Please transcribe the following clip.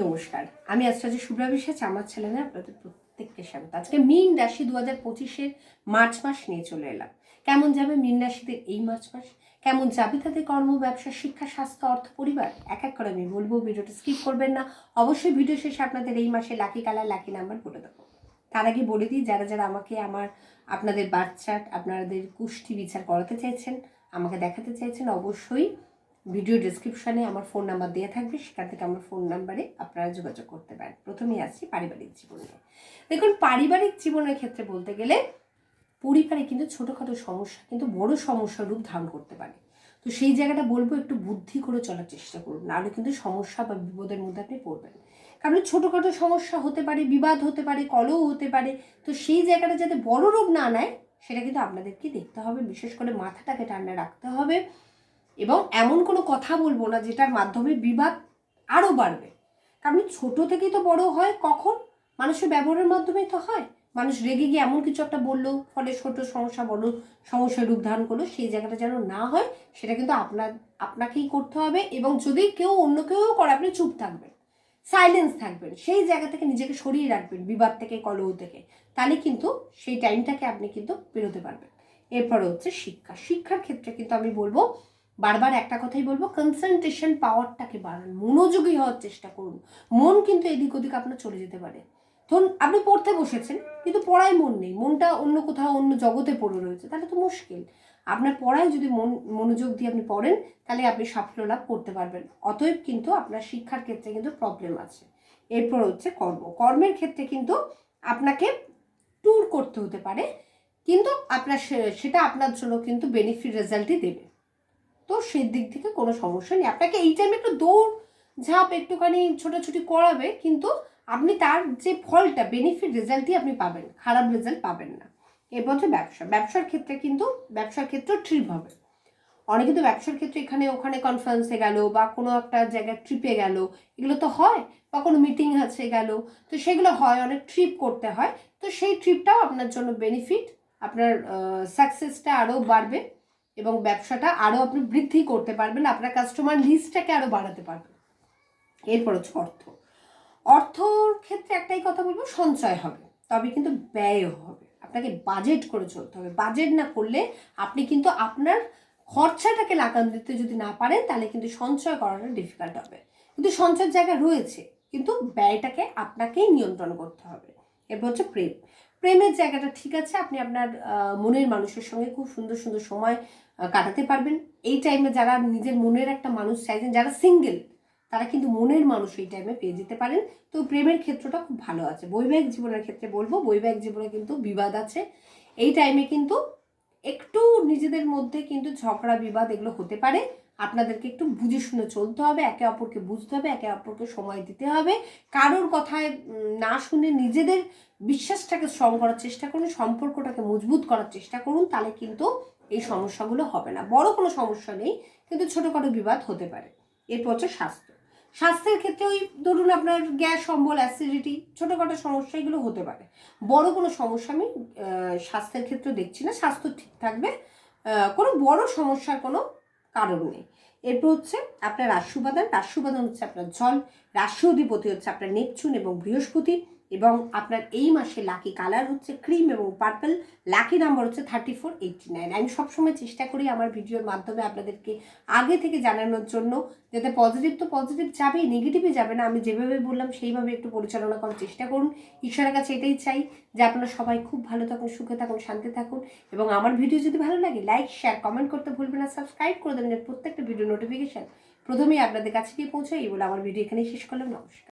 নমস্কার, আমি অ্যাস্ট্রোলজি শুভ্রা বিশ্বাস। আমার চ্যানেলে আপনাদের প্রত্যেককে স্বাগত। আজকে মীন রাশি 2025-এর মার্চ মাস নিয়ে চলে এলাম। কেমন যাবে মীন রাশিদের এই মার্চ মাস, কেমন যাবে তাদের কর্ম, ব্যবসা, শিক্ষা, স্বাস্থ্য, অর্থ, পরিবার, এক এক করে আমি বলবো। ভিডিওটা স্কিপ করবেন না। অবশ্যই ভিডিও শেষে আপনাদের এই মাসে লাকি কালার, লাকি নাম্বার বলে দেবো। তার আগে বলে দিই, যারা যারা আমাকে আপনাদের বার্থ চার্ট, আপনাদের কুষ্টি বিচার করাতে চাইছেন, আমাকে দেখাতে চাইছেন, অবশ্যই ভিডিও ডেসক্রিপশানে আমার ফোন নাম্বার দেওয়া থাকবে, সেখান থেকে আমার ফোন নাম্বারে আপনারা যোগাযোগ করতে পারেন। প্রথমেই আসছি পারিবারিক জীবন নিয়ে। দেখুন, পারিবারিক জীবনের ক্ষেত্রে বলতে গেলে পরিবারে কিন্তু ছোটোখাটো সমস্যা কিন্তু বড় সমস্যার রূপ ধারণ করতে পারে। তো সেই জায়গাটা বলবো, একটু বুদ্ধি করে চলার চেষ্টা করুন, নাহলে কিন্তু সমস্যা বা বিপদের মধ্যে আপনি পড়বেন। কারণ ছোটোখাটো সমস্যা হতে পারে, বিবাদ হতে পারে, কলহ হতে পারে। তো সেই জায়গাটা যাতে বড় রূপ না নেয় সেটা কিন্তু আপনাদেরকে দেখতে হবে। বিশেষ করে মাথাটাকে ঠান্ডা রাখতে হবে এবং এমন কোনো কথা বলবো না যেটার মাধ্যমে বিবাদ আরও বাড়বে। কারণ ছোট থেকেই তো বড় হয়, কখন মানুষের ব্যবহারের মাধ্যমেই তো হয়। মানুষ রেগে গিয়ে এমন কিছু একটা বললো, ফলে ছোট সমস্যা বড় সমস্যার রূপ ধারণ করলো। সেই জায়গাটা যেন না হয় সেটা কিন্তু আপনাকেই করতে হবে। এবং যদি কেউ অন্য কেউ করে, আপনি চুপ থাকবেন, সাইলেন্স থাকবেন, সেই জায়গা থেকে নিজেকে সরিয়ে রাখবেন বিবাদ থেকে, কলহ থেকে। তাহলে কিন্তু সেই টাইমটাকে আপনি কিন্তু বেরোতে পারবেন। এরপরে হচ্ছে শিক্ষার ক্ষেত্রে কিন্তু আমি বলবো, বারবার একটা কথাই বলবো, কনসেন্ট্রেশন পাওয়ারটাকে বাড়ান, মনোযোগী হওয়ার চেষ্টা করুন। মন কিন্তু এদিক ওদিক আপনার চলে যেতে পারে। ধরুন আপনি পড়তে বসেছেন কিন্তু পড়ায় মন নেই, মনটা অন্য কোথাও, অন্য জগতে পড়ে রয়েছে, তাহলে তো মুশকিল। আপনার পড়ায় যদি মনোযোগ দিয়ে আপনি পড়েন, তাহলে আপনি সাফল্য লাভ করতে পারবেন। অতএব কিন্তু আপনার শিক্ষার ক্ষেত্রে কিন্তু প্রবলেম আছে। এরপর হচ্ছে কর্মের ক্ষেত্রে কিন্তু আপনাকে ট্যুর করতে হতে পারে, কিন্তু সেটা আপনার জন্য কিন্তু বেনিফিট রেজাল্টই দেবে। তো সেই দিক থেকে কোনো সমস্যা নেই। আপনাকে এই টাইমে একটু দৌড় ঝাঁপ, একটুখানি ছোটাছুটি করাবে, কিন্তু আপনি তার যে ফলটা, বেনিফিট রেজাল্টই আপনি পাবেন, খারাপ রেজাল্ট পাবেন না। এরপর হচ্ছে ব্যবসার ক্ষেত্রে কিন্তু ব্যবসার ক্ষেত্রেও ট্রিপ হবে। অনেকে তো ব্যবসার ক্ষেত্রে এখানে ওখানে কনফারেন্সে গেল, বা কোনো একটা জায়গায় ট্রিপে গেল, এগুলো তো হয়, বা কোনো মিটিং আছে গেল, তো সেগুলো হয়, অনেক ট্রিপ করতে হয়। তো সেই ট্রিপটাও আপনার জন্য বেনিফিট, আপনার সাকসেসটা আরও বাড়বে এবং ব্যবসাটা আরও আপনি বৃদ্ধি করতে পারবেন, আপনার কাস্টমার লিস্টটাকে আরও বাড়াতে পারবেন। এরপর হচ্ছে অর্থর ক্ষেত্রে একটাই কথা বলবো, সঞ্চয় হবে, তবে কিন্তু ব্যয়ও হবে। আপনাকে বাজেট করে চলতে হবে। বাজেট না করলে আপনি কিন্তু আপনার খরচাটাকে লাগাম দিতে যদি না পারেন, তাহলে কিন্তু সঞ্চয় করাটা ডিফিকাল্ট হবে। কিন্তু সঞ্চয়ের জায়গা রয়েছে, কিন্তু ব্যয়টাকে আপনাকেই নিয়ন্ত্রণ করতে হবে। এরপর হচ্ছে প্রেমের জায়গাটা ঠিক আছে, আপনি আপনার মনের মানুষের সঙ্গে খুব সুন্দর সুন্দর সময় কাটাতে পারবেন। এই টাইমে যারা নিজের মনের একটা মানুষ চাইছেন, যারা সিঙ্গেল, তারা কিন্তু মনের মানুষ এই টাইমে পেয়ে যেতে পারেন। তো প্রেমের ক্ষেত্রটা খুব ভালো আছে। বৈবাহিক জীবনের ক্ষেত্রে বলবো, বৈবাহিক জীবনে কিন্তু বিবাদ আছে। এই টাইমে কিন্তু একটু নিজেদের মধ্যে কিন্তু ঝগড়া বিবাদ এগুলো হতে পারে। আপনাদেরকে একটু বুঝে শুনে চলতে হবে, একে অপরকে বুঝতে হবে, একে অপরকে সময় দিতে হবে। কারোর কথায় না শুনে নিজেদের বিশ্বাসটাকে স্ট্রং করার চেষ্টা করুন, সম্পর্কটাকে মজবুত করার চেষ্টা করুন, তাহলে কিন্তু এই সমস্যাগুলো হবে না। বড় কোনো সমস্যা নেই, কিন্তু ছোটোখাটো বিবাদ হতে পারে। এরপর হচ্ছে স্বাস্থ্যের ক্ষেত্রে ওই ধরুন আপনার গ্যাস অম্বল, অ্যাসিডিটি, ছোটোখাটো সমস্যা এগুলো হতে পারে। বড় কোনো সমস্যা আমি স্বাস্থ্যের ক্ষেত্রে দেখছি না, স্বাস্থ্য ঠিক থাকবে, কোনো বড় সমস্যার কোনো কারণ নেই। এরপর হচ্ছে আপনার রাশি উপাদান হচ্ছে আপনার জল, রাশি অধিপতি হচ্ছে আপনার নেপচুন এবং বৃহস্পতি, এবং আপনার এই মাসে লাকি কালার হচ্ছে ক্রিম এবং পার্পল, লাকি নাম্বার হচ্ছে 3489। আমি সবসময় চেষ্টা করি আমার ভিডিওর মাধ্যমে আপনাদেরকে আগে থেকে জানানোর জন্য, যাতে পজিটিভ তো পজিটিভ যাবেই, নেগেটিভই যাবে না। আমি যেভাবে বললাম সেইভাবে একটু পরিচালনা করার চেষ্টা করুন। ঈশ্বরের কাছে এটাই চাই যে আপনারা সবাই খুব ভালো থাকুন, সুখে থাকুন, শান্তি থাকুন। এবং আমার ভিডিও যদি ভালো লাগে, লাইক, শেয়ার, কমেন্ট করতে ভুলবেন না, সাবস্ক্রাইব করে দেবেন, প্রত্যেকটা ভিডিও নোটিফিকেশান প্রথমেই আপনাদের কাছে গিয়ে পৌঁছায়। এই বলে আমার ভিডিও এখানেই শেষ করলাম। নমস্কার।